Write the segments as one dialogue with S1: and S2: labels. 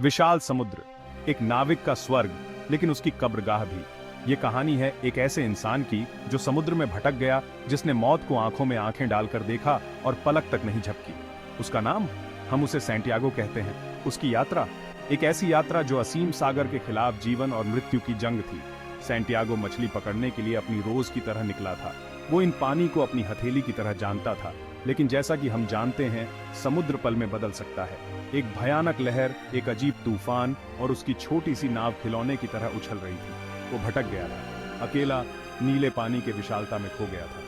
S1: विशाल समुद्र, एक नाविक का स्वर्ग, लेकिन उसकी कब्रगाह भी। ये कहानी है एक ऐसे इंसान की जो समुद्र में भटक गया, जिसने मौत को आंखों में आंखें डालकर देखा और पलक तक नहीं झपकी। उसका नाम, हम उसे सैंटियागो कहते हैं। उसकी यात्रा, एक ऐसी यात्रा जो असीम सागर के खिलाफ जीवन और मृत्यु की जंग थी। सैंटियागो मछली पकड़ने के लिए अपनी रोज की तरह निकला था। वो इन पानी को अपनी हथेली की तरह जानता था, लेकिन जैसा कि हम जानते हैं, समुद्र पल में बदल सकता है। एक भयानक लहर, एक अजीब तूफान और उसकी छोटी सी नाव खिलौने की तरह उछल रही थी। वो भटक गया था, अकेला नीले पानी के विशालता में खो गया था।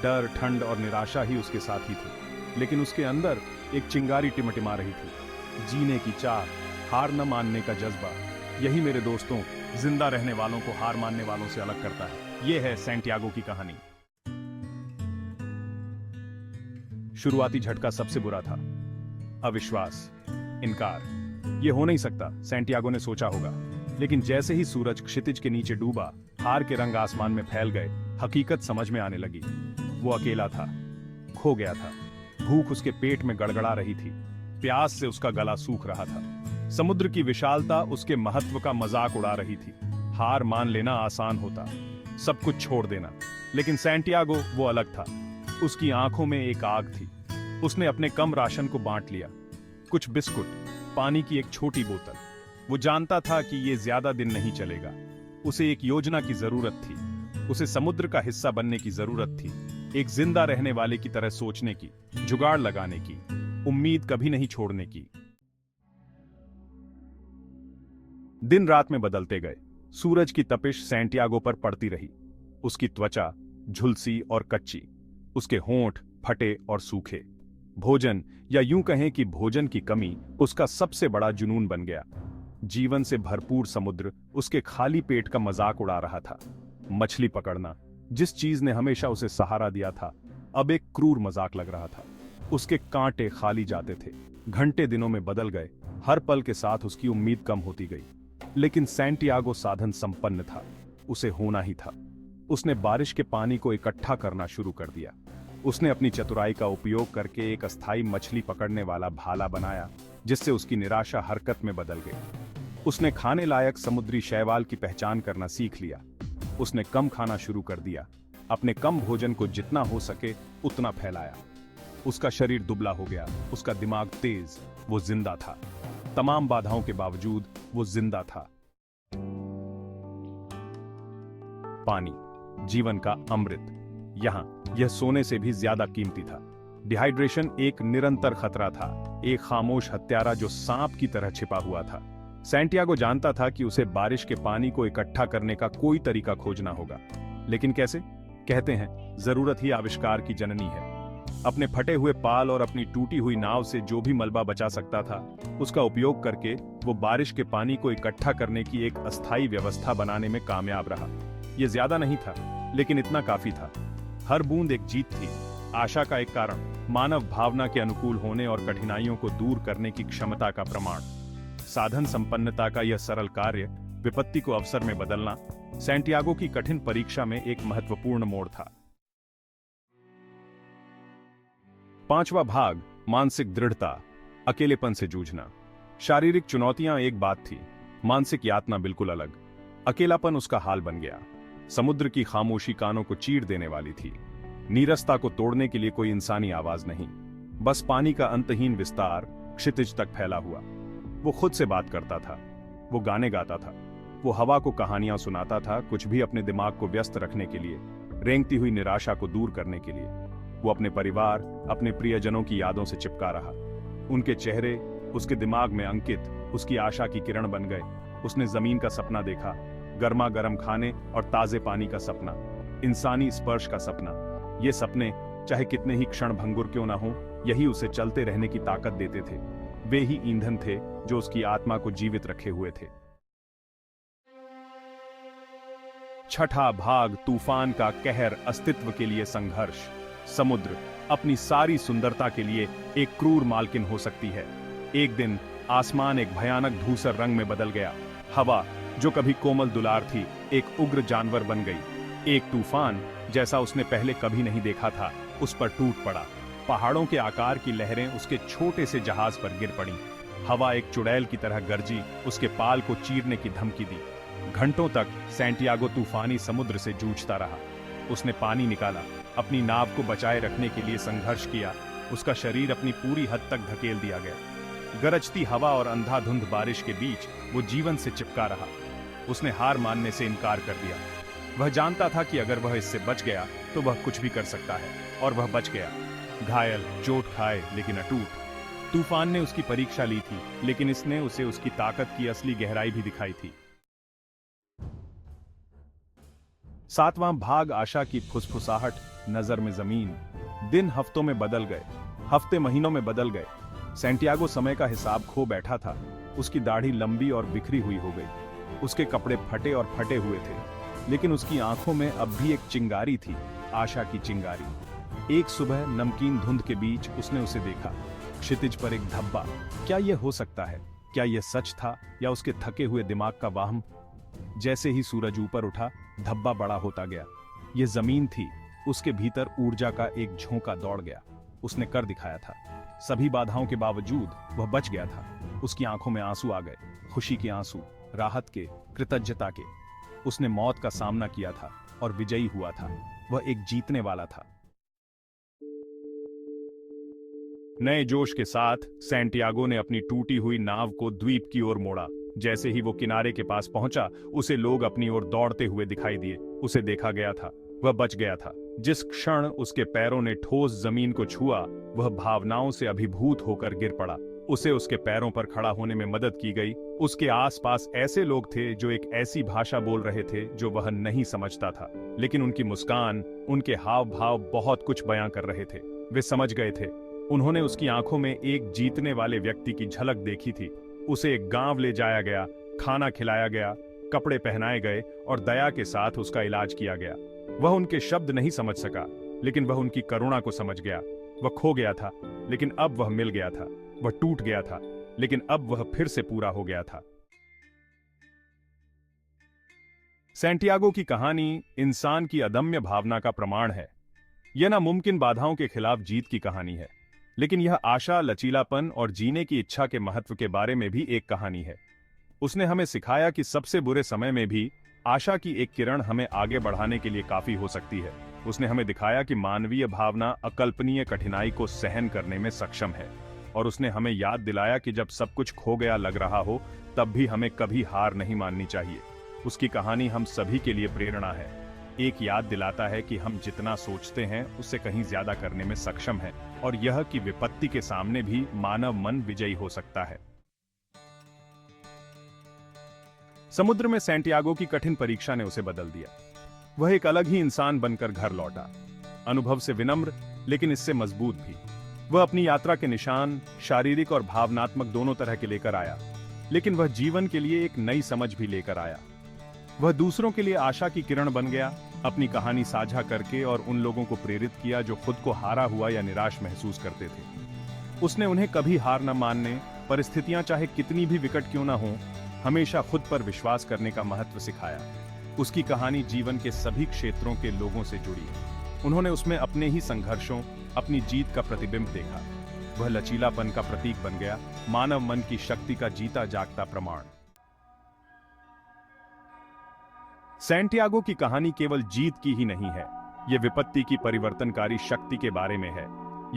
S1: डर, ठंड और निराशा ही उसके साथी थे, लेकिन उसके अंदर एक चिंगारी टिमटिमा रही थी, जीने की चाह, हार न मानने का जज्बा। यही मेरे दोस्तों, जिंदा रहने वालों को हार मानने वालों से अलग करता है। यह है सैंटियागो की कहानी। शुरुआती झटका सबसे बुरा था। अविश्वास, इनकार। यह हो नहीं सकता, सैंटियागो ने सोचा होगा। लेकिन जैसे ही सूरज क्षितिज के नीचे डूबा, हार के रंग आसमान में फैल गए, हकीकत समझ में आने लगी। वो अकेला था, खो गया था। भूख उसके पेट में गड़गड़ा रही थी, प्यास से उसका गला सूख रहा था। समुद्र की विशालता उसके महत्व का मजाक उड़ा रही थी। हार मान लेना आसान होता, सब कुछ छोड़ देना, लेकिन सैंटियागो वो अलग था। उसकी आंखों में एक आग थी। उसने अपने कम राशन को बांट लिया, कुछ बिस्कुट, पानी की एक छोटी बोतल। वो जानता था कि ये ज्यादा दिन नहीं चलेगा। उसे एक योजना की जरूरत थी। उसे समुद्र का हिस्सा बनने की जरूरत थी, एक जिंदा रहने वाले की तरह सोचने की, जुगाड़ लगाने की, उम्मीद कभी नहीं छोड़ने की। दिन रात में बदलते गए। सूरज की तपिश सैंटियागो पर पड़ती रही। उसकी त्वचा झुलसी और कच्ची, उसके होंठ फटे और सूखे। भोजन, या यूं कहें कि भोजन की कमी, उसका सबसे बड़ा जुनून बन गया। जीवन से भरपूर समुद्र उसके खाली पेट का मजाक उड़ा रहा था। मछली पकड़ना, जिस चीज ने हमेशा उसे सहारा दिया था, अब एक क्रूर मजाक लग रहा था। उसके कांटे खाली जाते थे। घंटे दिनों में बदल गए। हर पल के साथ उसकी उम्मीद कम होती गई। लेकिन सैंटियागो साधन संपन्न था। उसे होना ही था। उसने बारिश के पानी को इकट्ठा करना शुरू कर दिया। उसने अपनी चतुराई का उपयोग करके एक अस्थायी मछली पकड़ने वाला भाला बनाया, जिससे उसकी निराशा हरकत में बदल गई। उसने खाने लायक समुद्री शैवाल की पहचान करना सीख लिया। उसने कम खाना शुरू कर दिया, अपने कम भोजन को जितना हो सके उतना फैलाया। उसका शरीर दुबला हो गया, उसका दिमाग तेज। वो जिंदा था। तमाम बाधाओं के बावजूद वो जिंदा था। पानी, जीवन का अमृत, यहां यह सोने से भी ज्यादा कीमती था। डिहाइड्रेशन एक निरंतर खतरा था, एक खामोश हत्यारा जो सांप की तरह छिपा हुआ था। सैंटियागो जानता था कि उसे बारिश के पानी को इकट्ठा करने का कोई तरीका खोजना होगा। लेकिन कैसे? कहते हैं, जरूरत ही आविष्कार की जननी है। अपने फटे हुए पाल और अपनी टूटी हुई नाव से जो भी मलबा बचा सकता था, उसका उपयोग करके वो बारिश के पानी को इकट्ठा करने की एक अस्थायी व्यवस्था बनाने में कामयाब रहा। ये ज्यादा नहीं था, लेकिन इतना काफी था। हर बूंद एक जीत थी, आशा का एक कारण, मानव भावना के अनुकूल होने और कठिनाइयों को दूर करने की क्षमता का प्रमाण। साधन संपन्नता का यह सरल कार्य, विपत्ति को अवसर में बदलना, सैंटियागो की कठिन परीक्षा में एक महत्वपूर्ण मोड़ था। पांचवा भाग, मानसिक दृढ़ता, अकेलेपन से जूझना। शारीरिक चुनौतियां एक बात थी, मानसिक यातना बिल्कुल अलग। अकेलापन उसका हाल बन गया। समुद्र की खामोशी कानों को चीर देने वाली थी। नीरसता को तोड़ने के लिए कोई इंसानी आवाज नहीं, बस पानी का अंतहीन विस्तार, क्षितिज तक फैला हुआ। वो खुद से बात करता था, वो गाने गाता था, वो हवा को कहानियां सुनाता था, कुछ भी अपने दिमाग को व्यस्त रखने के लिए, रेंगती हुई निराशा को दूर करने के लिए। वो अपने परिवार, अपने प्रियजनों की यादों से चिपका रहा। उनके चेहरे उसके दिमाग में अंकित, उसकी आशा की किरण बन गए। उसने जमीन का सपना देखा, गर्मा गर्म खाने और ताजे पानी का सपना, इंसानी स्पर्श का सपना। ये सपने, चाहे कितने ही क्षण भंगुर क्यों ना हो, यही उसे चलते रहने की ताकत देते थे। वे ही ईंधन थे जो उसकी आत्मा को जीवित रखे हुए थे। छठा भाग, तूफान का कहर, अस्तित्व के लिए संघर्ष। समुद्र अपनी सारी सुंदरता के लिए एक क्रूर मालकिन हो सकती है। एक दिन आसमान एक भयानक धूसर रंग में बदल गया। हवा, जो कभी कोमल दुलार थी, एक उग्र जानवर बन गई। एक तूफान, जैसा उसने पहले कभी नहीं देखा था, उस पर टूट पड़ा। पहाड़ों के आकार की लहरें उसके छोटे से जहाज पर गिर पड़ी। हवा एक चुड़ैल की तरह गरजी, उसके पाल को चीरने की धमकी दी। घंटों तक सैंटियागो तूफानी समुद्र से जूझता रहा। उसने पानी निकाला, अपनी नाव को बचाए रखने के लिए संघर्ष किया। उसका शरीर अपनी पूरी हद तक धकेल दिया गया। गरजती हवा और अंधाधुंध बारिश के बीच वो जीवन से चिपका रहा। उसने हार मानने से इनकार कर दिया। वह जानता था कि अगर वह इससे बच गया तो वह कुछ भी कर सकता है, और वह बच गया। घायल, चोट खाए, लेकिन अटूट। तूफान ने उसकी परीक्षा ली थी, लेकिन इसने उसे उसकी ताकत की असली गहराई भी दिखाई थी। 7वां भाग, आशा की फुसफुसाहट, नजर में जमीन। दिन हफ्तों में बदल गए, हफ्ते महीनों में बदल गए। सैंटियागो समय का हिसाब खो बैठा था। उसकी दाढ़ी लंबी और बिखरी हुई हो गई। उसके कपड़े फटे और फटे हुए थे, लेकिन उसकी आंखों में अब भी एक चिंगारी थी, आशा की चिंगारी। एक सुबह नमकीन धुंध के बीच उसने उसे देखा, क्षितिज पर एक धब्बा। क्या यह हो सकता है? क्या यह सच था या उसके थके हुए दिमाग का वाहम? जैसे ही सूरज ऊपर उठा, धब्बा बड़ा होता गया। यह जमीन थी। उसके भीतर ऊर्जा का एक झोंका दौड़ गया। उसने कर दिखाया था। सभी बाधाओं के बावजूद वह बच गया था। उसकी आंखों में आंसू आ गए, खुशी के आंसू, राहत के, कृतज्ञता के। उसने मौत का सामना किया था और विजयी हुआ था। वह एक जीतने वाला था। नए जोश के साथ सैंटियागो ने अपनी टूटी हुई नाव को द्वीप की ओर मोड़ा। जैसे ही वो किनारे के पास पहुंचा, उसे लोग अपनी ओर दौड़ते हुए दिखाई दिए। उसे देखा गया था, वह बच गया था। जिस क्षण उसके पैरों ने ठोस जमीन को छुआ, वह भावनाओं से अभिभूत होकर गिर पड़ा। उसे उसके पैरों पर खड़ा होने में मदद की गई। उसके आसपास ऐसे लोग थे जो एक ऐसी भाषा बोल रहे थे जो वह नहीं समझता था, लेकिन उनकी मुस्कान, उनके हाव भाव बहुत कुछ बयां कर रहे थे। वे समझ गए थे। उन्होंने उसकी आंखों में एक जीतने वाले व्यक्ति की झलक देखी थी। उसे एक गांव ले जाया गया, खाना खिलाया गया, कपड़े पहनाए गए और दया के साथ उसका इलाज किया गया। वह उनके शब्द नहीं समझ सका, लेकिन वह उनकी करुणा को समझ गया। वह खो गया था, लेकिन अब वह मिल गया था। वह टूट गया था, लेकिन अब वह फिर से पूरा हो गया था। सैंटियागो की कहानी इंसान की अदम्य भावना का प्रमाण है। यह नामुमकिन बाधाओं के खिलाफ जीत की कहानी है, लेकिन यह आशा, लचीलापन और जीने की इच्छा के महत्व के बारे में भी एक कहानी है। उसने हमें सिखाया कि सबसे बुरे समय में भी आशा की एक किरण हमें आगे बढ़ाने के लिए काफी हो सकती है। उसने हमें दिखाया कि मानवीय भावना अकल्पनीय कठिनाई को सहन करने में सक्षम है, और उसने हमें याद दिलाया कि जब सब कुछ खो गया लग रहा हो, तब भी हमें कभी हार नहीं माननी चाहिए। उसकी कहानी हम सभी के लिए प्रेरणा है। एक याद दिलाता है कि हम जितना सोचते हैं उससे कहीं ज्यादा करने में सक्षम हैं, और यह कि विपत्ति के सामने भी मानव मन विजयी हो सकता है। समुद्र में सैंटियागो की कठिन परीक्षा ने उसे बदल दिया। वह एक अलग ही इंसान बनकर घर लौटा, अनुभव से विनम्र, लेकिन इससे मजबूत भी। वह अपनी यात्रा के निशान, शारीरिक और भावनात्मक दोनों तरह के लेकर आया, लेकिन वह जीवन के लिए एक नई समझ भी लेकर आया। वह दूसरों के लिए आशा की किरण बन गया, अपनी कहानी साझा करके, और उन लोगों को प्रेरित किया जो खुद को हारा हुआ या निराश महसूस करते थे। उसने उन्हें कभी हार न मानने, परिस्थितियां चाहे कितनी भी विकट क्यों न हों, हमेशा खुद पर विश्वास करने का महत्व सिखाया। उसकी कहानी जीवन के सभी क्षेत्रों के लोगों से जुड़ी है। उन्होंने उसमें अपने ही संघर्षों, अपनी जीत का प्रतिबिंब देखा। वह लचीलापन का प्रतीक बन गया, मानव मन की शक्ति का जीता जागता प्रमाण। सैंटियागो की कहानी केवल जीत की ही नहीं है, यह विपत्ति की परिवर्तनकारी शक्ति के बारे में है।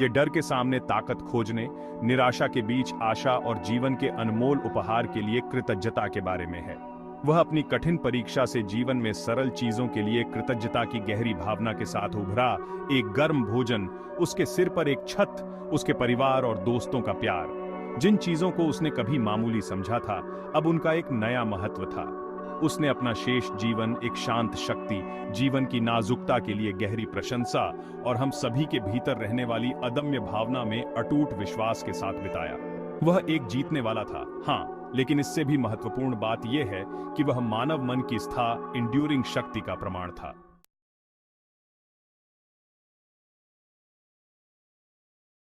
S1: यह डर के सामने ताकत खोजने, निराशा के बीच आशा और जीवन के अनमोल उपहार के लिए कृतज्ञता के बारे में है। वह अपनी कठिन परीक्षा से जीवन में सरल चीजों के लिए कृतज्ञता की गहरी भावना के साथ उभरा। एक गर्म भोजन, उसके सिर पर एक छत, उसके परिवार और दोस्तों का प्यार। जिन चीजों को उसने कभी मामूली समझा था, अब उनका एक नया महत्व था। उसने अपना शेष जीवन एक शांत शक्ति, जीवन की नाजुकता के लिए गहरी प्रशंसा और हम सभी के भीतर रहने वाली अदम्य भावना में अटूट विश्वास के साथ बिताया। वह एक जीतने वाला था, हाँ, लेकिन इससे भी महत्वपूर्ण बात यह है कि वह मानव मन की स्था, इंड्यूरिंग शक्ति का प्रमाण था।